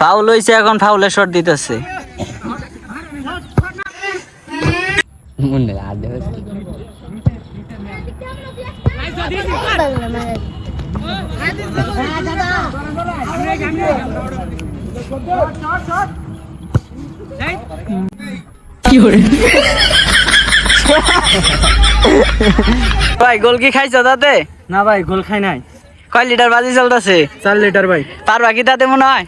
Foul হইছে, এখন ফাউলের shot দিতেছে। ভাই গোল কি খাইছো তাতে? না ভাই গোল খাই নাই। কয় লিটার বাজি চলতেছে? 4 লিটার ভাই। পারবা কি তাতে মনে হয়?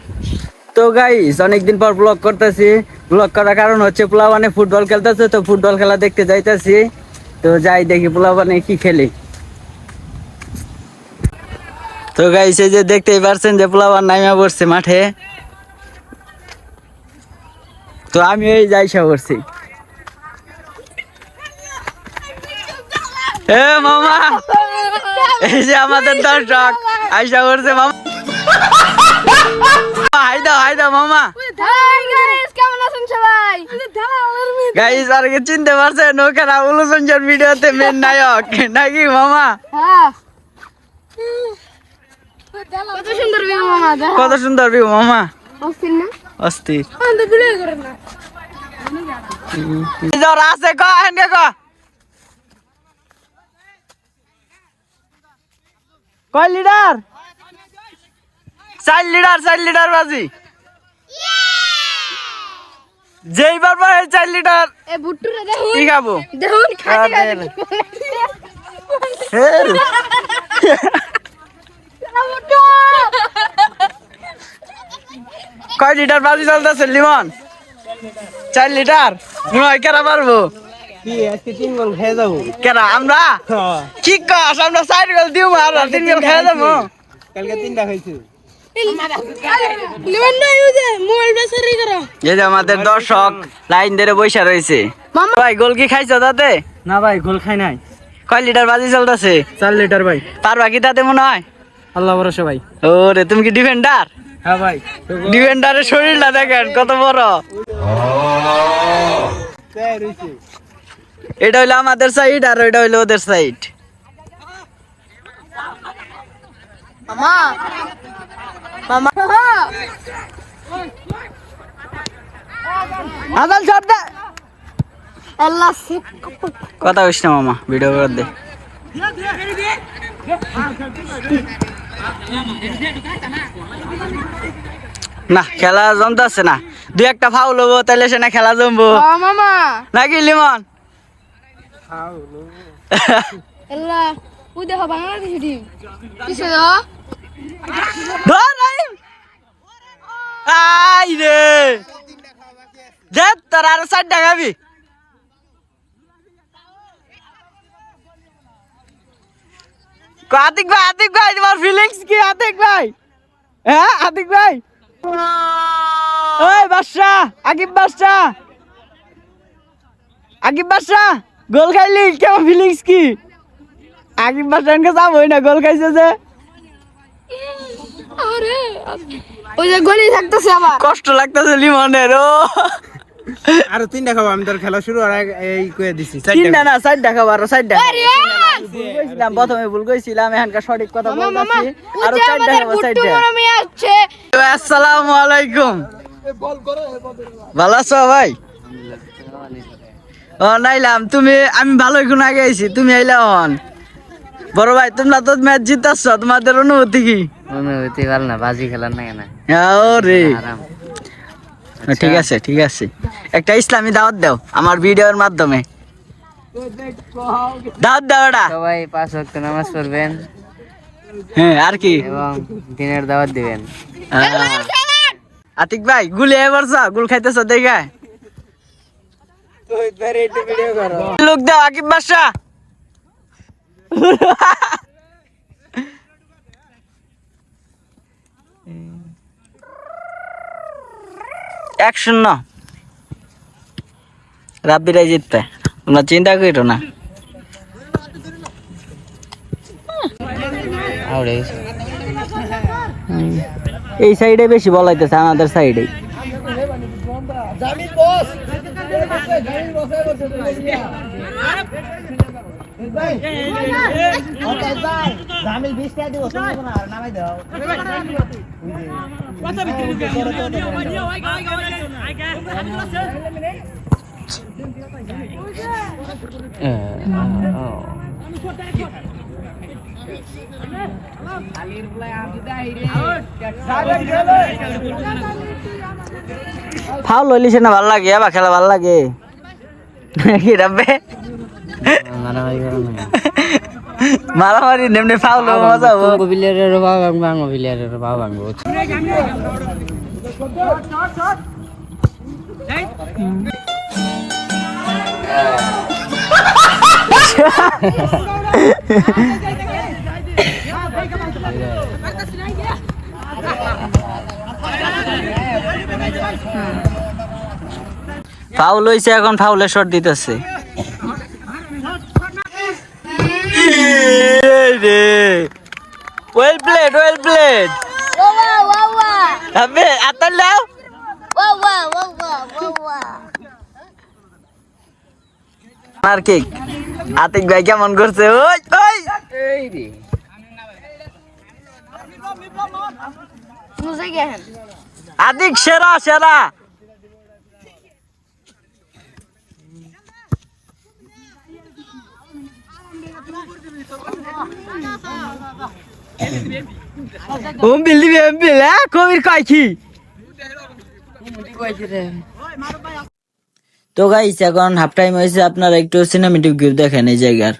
তো গাইস অনেকদিন পর ব্লগ করতেছি। ব্লগ করার কারণ হচ্ছে পোলাপানে ফুটবল খেলতেছে, তো ফুটবল খেলা দেখতে যাইতেছি। তো যাই দেখি পোলাপানে কি খেলে। তো গাইস এই যে দেখতেই পারছেন যে পোলাপান নাইমা পড়ছে মাঠে। তো আমি এই যাইসা পড়ছি। এ মামা, এই যে আমাদের দর্শক আইসা পড়ছে মামা। হাই দাও মামা। গাইস আর কি চিনতে পারছেন, ওকে রাহুল হোসেন ভিডিওতে মেন নায়ক নাকি মামা? কত সুন্দর ভিউ মামা, অস্থির। আছে কয় লিটার? 4 লিটার বাজি। যেই পারবো 4 লিটার কি খাবো? কয় লিটার বাজি চলতেছে লিমন? 4 লিটার। কেরা পারবো? আজকে 3 গোল খেয়ে যাবো। কেরা আমরা? কি কাজ, আমরা 4 গোল দিব আর 3 গোল খেয়ে যাবো। কালকে 3টা খাইছি। আমাদের দর্শক লাইন ধরে বৈশা রয়েছে। ভাই গোল কি খাইছো তাতে? না ভাই গোল খাই নাই। কয় লিটার বাজি চলতেছে? 4 লিটার ভাই। পারবা কি তাতে মনে হয়? আল্লাহ ভরসা ভাই। ওরে তুমি কি ডিফেন্ডার? হ্যাঁ ভাই। ডিফেন্ডারের শরীরটা দেখেন কত বড়। এটা হইলো আমাদের সাইড আর ওইটা হইলো ওদের সাইড। কথা কইস না মামা, ভিডিও করে দে। না খেলা জমতেছে না, 2-1 ফাউল হবো তাহলে সে না খেলা জমবো নাকি লিমন? তোর আরো 4টা খাবি। আতিক ভাই তোমার ফিলিংস কি? আতিক ভাই, হ্যাঁ আতিক ভাই, ওই বাদশা, আকিব বাদশা গোল খাইলি, কেমন ফিলিংস কি? আকিব বাদশা যাবই না, গোল খাইছে যে। কষ্ট লাগতেছে লিমনের। ও আরো 3টা খাবো আমি, তোর খেলা শুরু আর এই কয়ে দিছি। 3টা না 4টা খাবো, আরো 4টা বলছিলাম, প্রথমে ভুল কইছিলাম, এখানকার সঠিক কথা বলতেছি। আরো 4টা খাবো, 4টা। আসসালামু আলাইকুম, ভালো আছো ভাই? ও নাইলাম, তুমি আমি ভালোই গুণ আগে আইছি, তুমি আইলা হন। বড় ভাই তোমরা তো ম্যাচ জিতাচ্ছ, তোমাদের অনুভূতি কি? অনুভূতি ভালো না, বাজি খেলার না কেন। ওরে ঠিক আছে একটা ইসলামী দাওয়াত দাও আমার ভিডিওর মাধ্যমে। দাওয়াত দাও এটা। সবাই 5 ওয়াক্ত নামাজ পড়বেন, হ্যাঁ আর কি, এবং দিনের দাওয়াত দিবেন। আতিক ভাই গুলি এবার গুল খাইতেছ দেখা লোক দাও। আকিব বাদশা অ্যাকশন না, রাব্বিরাই জিতবে, তোমরা চিন্তা করো না। এই সাইডে বেশি বলাইতেছে, আমাদের সাইডে। জামিল বস ফাউল হইলিছে না, ভাল লাগে বা খেলা ভাল লাগে কি রাবে মারামারি করেন না। মারামারি নেমনে ফাউল মজা হবো। তোমাকে প্লেয়ারের বাবা ভাঙবো, প্লেয়ারের বাবা ভাঙবো। ফাউল হইছে, এখন ফাউলের শট দিতেছে। Well played, well played. আবে আতাল দাও। আর কি আতিক ভাই কেমন করছে? ওই ওই এই রে আতিক সেরা সেরা। বিল দিবি বিল, হ্যাঁ কবির কয় কি? তো গাইস এখন হাফ টাইম হয়েছে, আপনারা একটু সিনেমেটিক ভিউ দেখেন এই জায়গার।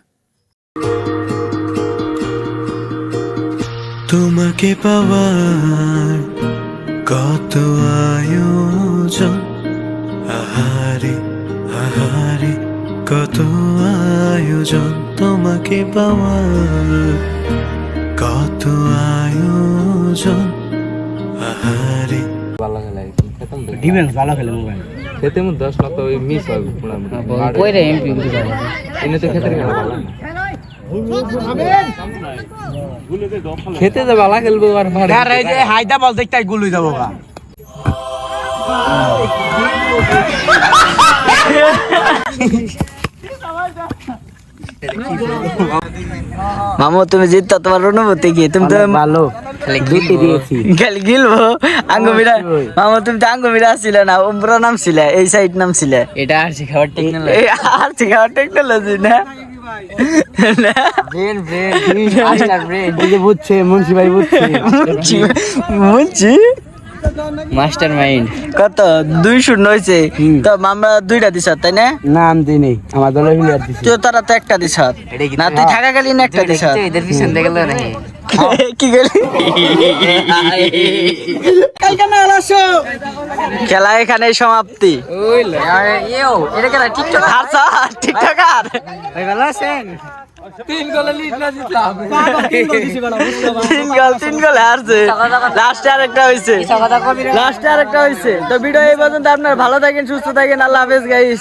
তোমাকে পাওয়ার কত আয়োজন, আহারে আহারে কত আয়োজন, তোমাকে পাওয়ার কত আয়োজন, আহারে। ডিফেন্স ভালো খেলে মোবাইল খেতে মধ্যে 10 লাখ ওই মিস হয় কই রে এমপি উঠে যায়। এনে তো খেতে খেলা ভালো না খেতে যে ভালো খেলবো আর মারে আরে এই যে হাইদা বল দেখতাই গোল হই যাবো গা। মামু তুমি জিততা, তোমার অনুভূতি কি? তুমি তো ভালো খালি দুটি দিয়েছি। খালি গিলবো আঙ্গুমিরা। মামু তুমি তো আঙ্গুমিরা ছিলে না, উমরা নাম ছিলে, এই সাইড নাম ছিলে। এটা আর শিখাবার টেকনোলজি। এই আর শিখাওয়ার টেকনোলজি না? ব্রেন ব্রেন মাস্টার ব্রেন এই যে বুঝছে মুন্সি ভাই বুঝছে। বুঝছি মাস্টার মাইন্ড। কত 2-0 হয়েছে তো আমরা 2টা দিছ তাই না? নাম দিই নেই আমার দলের প্লেয়ার দিছে। তুই তারা তো একটা দিছ না, তুই থাকাকালীন একটা দিছ। এদের পিছন থেকে গেল নাকি? কি গেলি? খেলা এখানে সমাপ্তি। ওই ইও এটা কেন টিকটক টিকটকার ভাই ভালো আছেন? 3 গোলে লিড না জিতলাম 3 গোল হারছে, লাস্টে আরেকটা হইছে, লাস্টে আরেকটা হইছে। তো ভিডিও এই পর্যন্ত, আপনার ভালো থাকেন, সুস্থ থাকেন, আল্লাহ হাফেজ গাইস।